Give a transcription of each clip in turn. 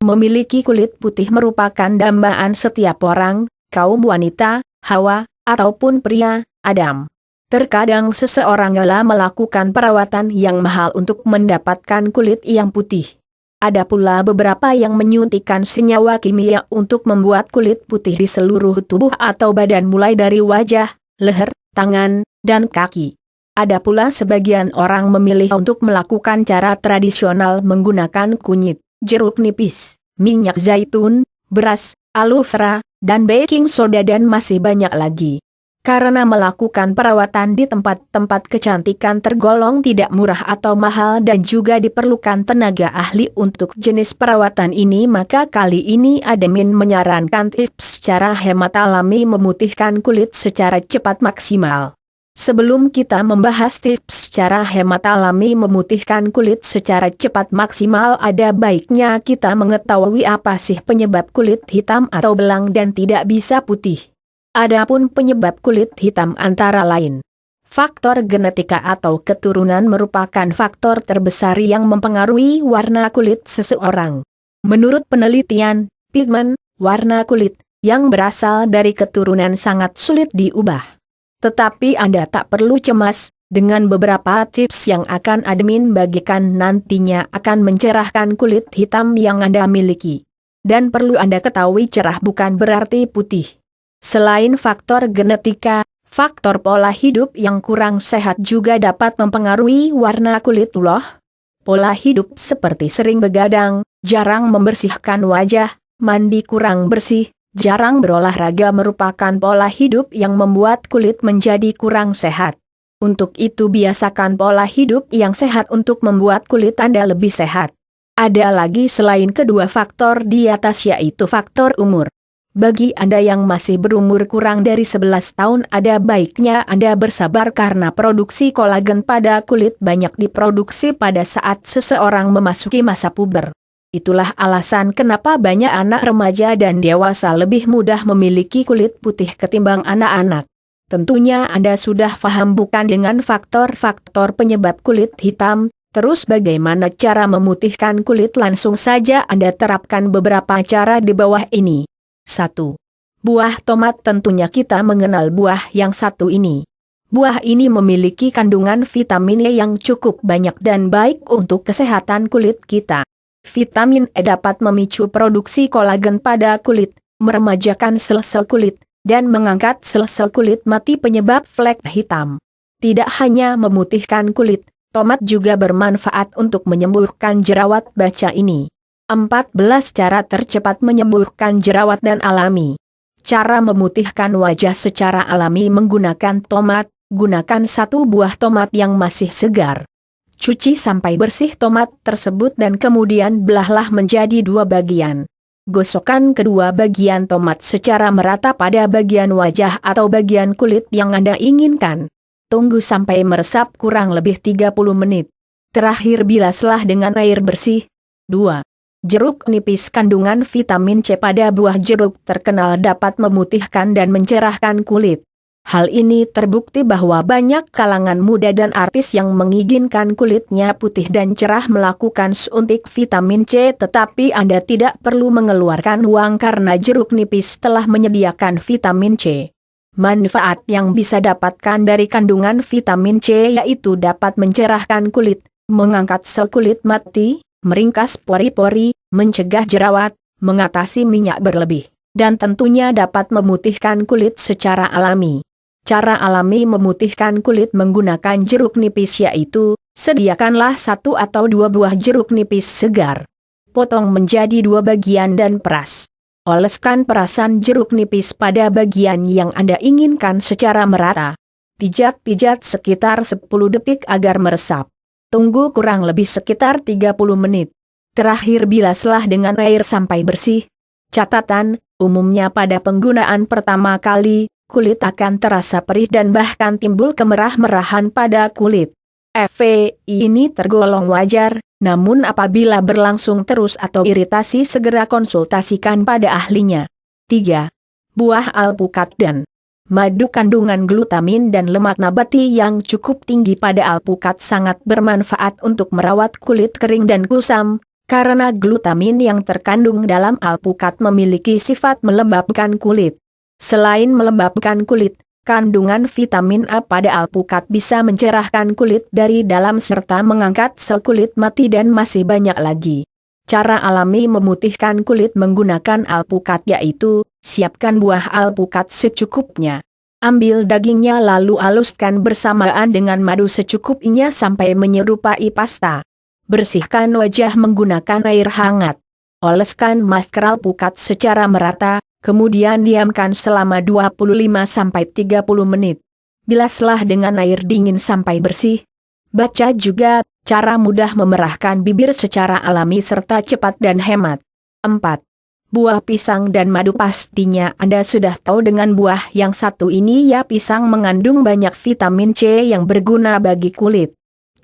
Memiliki kulit putih merupakan dambaan setiap orang, kaum wanita, Hawa, ataupun pria, Adam. Terkadang seseorang rela melakukan perawatan yang mahal untuk mendapatkan kulit yang putih. Ada pula beberapa yang menyuntikkan senyawa kimia untuk membuat kulit putih di seluruh tubuh atau badan mulai dari wajah, leher, tangan, dan kaki. Ada pula sebagian orang memilih untuk melakukan cara tradisional menggunakan kunyit, jeruk nipis, minyak zaitun, beras, aloe vera, dan baking soda dan masih banyak lagi. Karena melakukan perawatan di tempat-tempat kecantikan tergolong tidak murah atau mahal dan juga diperlukan tenaga ahli untuk jenis perawatan ini, maka kali ini admin menyarankan tips cara hemat alami memutihkan kulit secara cepat maksimal. Sebelum kita membahas tips cara hemat alami memutihkan kulit secara cepat maksimal, ada baiknya kita mengetahui apa sih penyebab kulit hitam atau belang dan tidak bisa putih. Adapun penyebab kulit hitam antara lain, faktor genetika atau keturunan merupakan faktor terbesar yang mempengaruhi warna kulit seseorang. Menurut penelitian, pigmen, warna kulit, yang berasal dari keturunan sangat sulit diubah. Tetapi Anda tak perlu cemas, dengan beberapa tips yang akan admin bagikan nantinya akan mencerahkan kulit hitam yang Anda miliki. Dan perlu Anda ketahui, cerah bukan berarti putih. Selain faktor genetika, faktor pola hidup yang kurang sehat juga dapat mempengaruhi warna kulit loh. Pola hidup seperti sering begadang, jarang membersihkan wajah, mandi kurang bersih, jarang berolahraga merupakan pola hidup yang membuat kulit menjadi kurang sehat. Untuk itu biasakan pola hidup yang sehat untuk membuat kulit Anda lebih sehat. Ada lagi selain kedua faktor di atas, yaitu faktor umur. Bagi Anda yang masih berumur kurang dari 11 tahun, ada baiknya Anda bersabar karena produksi kolagen pada kulit banyak diproduksi pada saat seseorang memasuki masa puber. Itulah alasan kenapa banyak anak remaja dan dewasa lebih mudah memiliki kulit putih ketimbang anak-anak. Tentunya Anda sudah paham bukan dengan faktor-faktor penyebab kulit hitam. Terus bagaimana cara memutihkan kulit? Langsung saja Anda terapkan beberapa cara di bawah ini. 1. Buah tomat. Tentunya kita mengenal buah yang satu ini. Buah ini memiliki kandungan vitamin E yang cukup banyak dan baik untuk kesehatan kulit kita. Vitamin E dapat memicu produksi kolagen pada kulit, meremajakan sel-sel kulit, dan mengangkat sel-sel kulit mati penyebab flek hitam. Tidak hanya memutihkan kulit, tomat juga bermanfaat untuk menyembuhkan jerawat. Baca ini. 14 cara tercepat menyembuhkan jerawat dan alami. Cara memutihkan wajah secara alami menggunakan tomat. Gunakan 1 buah tomat yang masih segar. Cuci sampai bersih tomat tersebut dan kemudian belahlah menjadi 2 bagian. Gosokkan kedua bagian tomat secara merata pada bagian wajah atau bagian kulit yang Anda inginkan. Tunggu sampai meresap kurang lebih 30 menit. Terakhir bilaslah dengan air bersih. 2. Jeruk nipis. Kandungan vitamin C pada buah jeruk terkenal dapat memutihkan dan mencerahkan kulit. Hal ini terbukti bahwa banyak kalangan muda dan artis yang menginginkan kulitnya putih dan cerah melakukan suntik vitamin C, tetapi Anda tidak perlu mengeluarkan uang karena jeruk nipis telah menyediakan vitamin C. Manfaat yang bisa dapatkan dari kandungan vitamin C yaitu dapat mencerahkan kulit, mengangkat sel kulit mati, meringkas pori-pori, mencegah jerawat, mengatasi minyak berlebih, dan tentunya dapat memutihkan kulit secara alami. Cara alami memutihkan kulit menggunakan jeruk nipis yaitu, sediakanlah 1 atau 2 buah jeruk nipis segar. Potong menjadi 2 bagian dan peras. Oleskan perasan jeruk nipis pada bagian yang Anda inginkan secara merata. Pijat-pijat sekitar 10 detik agar meresap. Tunggu kurang lebih sekitar 30 menit. Terakhir bilaslah dengan air sampai bersih. Catatan, umumnya pada penggunaan pertama kali, kulit akan terasa perih dan bahkan timbul kemerah-merahan pada kulit. Efek ini tergolong wajar, namun apabila berlangsung terus atau iritasi segera konsultasikan pada ahlinya. 3. Buah alpukat dan madu. Kandungan glutamin dan lemak nabati yang cukup tinggi pada alpukat sangat bermanfaat untuk merawat kulit kering dan kusam, Karena glutamin yang terkandung dalam alpukat memiliki sifat melembabkan kulit. Selain melembabkan kulit, kandungan vitamin A pada alpukat bisa mencerahkan kulit dari dalam serta mengangkat sel kulit mati dan masih banyak lagi. Cara alami memutihkan kulit menggunakan alpukat yaitu, siapkan buah alpukat secukupnya. Ambil dagingnya lalu haluskan bersamaan dengan madu secukupnya sampai menyerupai pasta. Bersihkan wajah menggunakan air hangat. Oleskan masker alpukat secara merata, kemudian diamkan selama 25-30 menit. Bilaslah dengan air dingin sampai bersih. Baca juga, cara mudah memerahkan bibir secara alami serta cepat dan hemat. 4. Buah pisang dan madu pastinya Anda sudah tahu dengan buah yang satu ini ya, pisang mengandung banyak vitamin C yang berguna bagi kulit.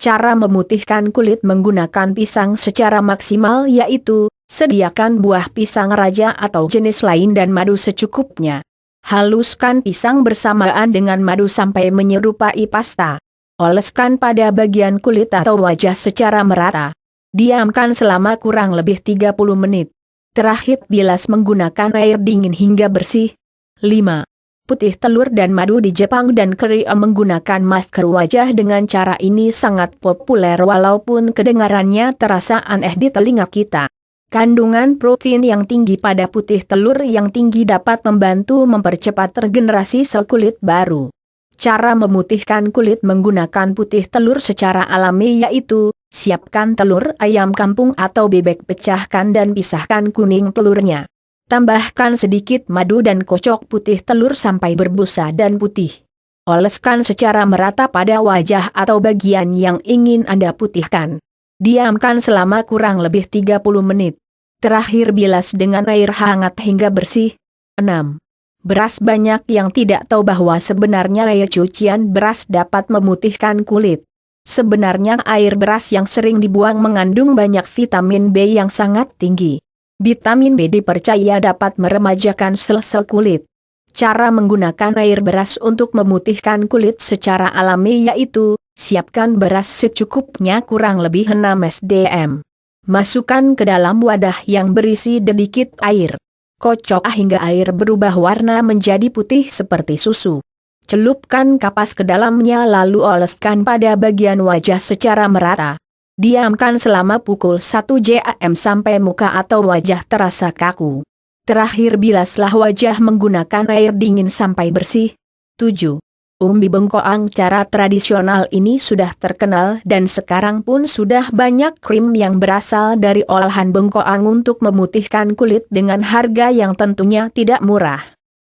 Cara memutihkan kulit menggunakan pisang secara maksimal yaitu, sediakan buah pisang raja atau jenis lain dan madu secukupnya. Haluskan pisang bersamaan dengan madu sampai menyerupai pasta. Oleskan pada bagian kulit atau wajah secara merata. Diamkan selama kurang lebih 30 menit. Terakhir bilas menggunakan air dingin hingga bersih. 5. Putih telur dan madu di Jepang dan Korea menggunakan masker wajah dengan cara ini sangat populer walaupun kedengarannya terasa aneh di telinga kita. Kandungan protein yang tinggi pada putih telur yang tinggi dapat membantu mempercepat regenerasi sel kulit baru. Cara memutihkan kulit menggunakan putih telur secara alami yaitu, siapkan telur ayam kampung atau bebek, pecahkan dan pisahkan kuning telurnya. Tambahkan sedikit madu dan kocok putih telur sampai berbusa dan putih. Oleskan secara merata pada wajah atau bagian yang ingin Anda putihkan. Diamkan selama kurang lebih 30 menit. Terakhir bilas dengan air hangat hingga bersih. 6. Beras. Banyak yang tidak tahu bahwa sebenarnya air cucian beras dapat memutihkan kulit. Sebenarnya air beras yang sering dibuang mengandung banyak vitamin B yang sangat tinggi. Vitamin B dipercaya dapat meremajakan sel-sel kulit. Cara menggunakan air beras untuk memutihkan kulit secara alami yaitu, siapkan beras secukupnya kurang lebih 6 sdm. Masukkan ke dalam wadah yang berisi sedikit air. Kocok hingga air berubah warna menjadi putih seperti susu. Celupkan kapas ke dalamnya lalu oleskan pada bagian wajah secara merata. Diamkan selama pukul 1 jam sampai muka atau wajah terasa kaku. Terakhir bilaslah wajah menggunakan air dingin sampai bersih. 7. Umbi bengkoang. Cara tradisional ini sudah terkenal dan sekarang pun sudah banyak krim yang berasal dari olahan bengkoang untuk memutihkan kulit dengan harga yang tentunya tidak murah.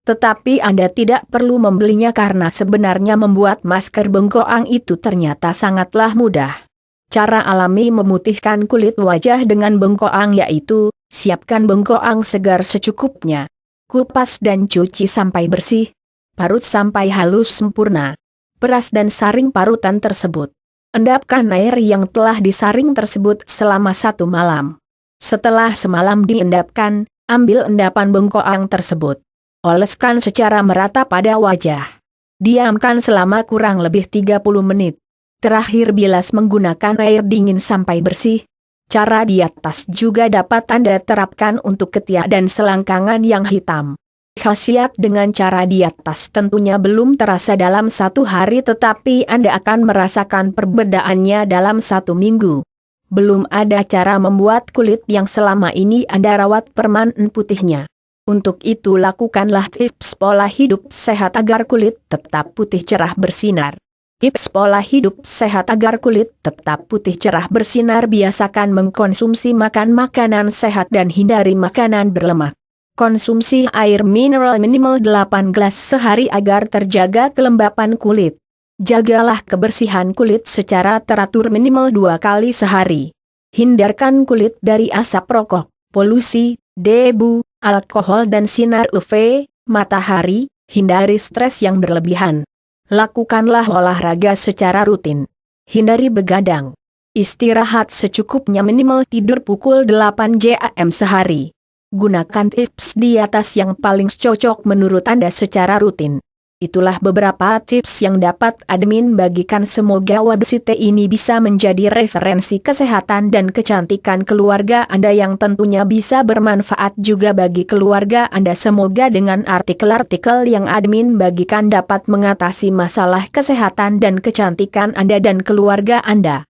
Tetapi Anda tidak perlu membelinya karena sebenarnya membuat masker bengkoang itu ternyata sangatlah mudah. Cara alami memutihkan kulit wajah dengan bengkoang yaitu, siapkan bengkoang segar secukupnya. Kupas dan cuci sampai bersih. Parut sampai halus sempurna. Peras dan saring parutan tersebut. Endapkan air yang telah disaring tersebut selama 1 malam. Setelah semalam diendapkan, ambil endapan bengkoang tersebut. Oleskan secara merata pada wajah. Diamkan selama kurang lebih 30 menit. Terakhir bilas menggunakan air dingin sampai bersih. Cara di atas juga dapat Anda terapkan untuk ketiak dan selangkangan yang hitam. Khasiat dengan cara di atas tentunya belum terasa dalam 1 hari tetapi Anda akan merasakan perbedaannya dalam 1 minggu. Belum ada cara membuat kulit yang selama ini Anda rawat permanen putihnya. Untuk itu lakukanlah tips pola hidup sehat agar kulit tetap putih cerah bersinar. Tips pola hidup sehat agar kulit tetap putih cerah bersinar. Biasakan mengkonsumsi makan makanan sehat dan hindari makanan berlemak. Konsumsi air mineral minimal 8 gelas sehari agar terjaga kelembapan kulit. Jagalah kebersihan kulit secara teratur minimal 2 kali sehari. Hindarkan kulit dari asap rokok, polusi, debu, alkohol dan sinar UV, matahari. Hindari stres yang berlebihan. Lakukanlah olahraga secara rutin. Hindari begadang. Istirahat secukupnya, minimal tidur pukul 8 jam sehari. Gunakan tips di atas yang paling cocok menurut Anda secara rutin. Itulah beberapa tips yang dapat admin bagikan, semoga website ini bisa menjadi referensi kesehatan dan kecantikan keluarga Anda yang tentunya bisa bermanfaat juga bagi keluarga Anda. Semoga dengan artikel-artikel yang admin bagikan dapat mengatasi masalah kesehatan dan kecantikan Anda dan keluarga Anda.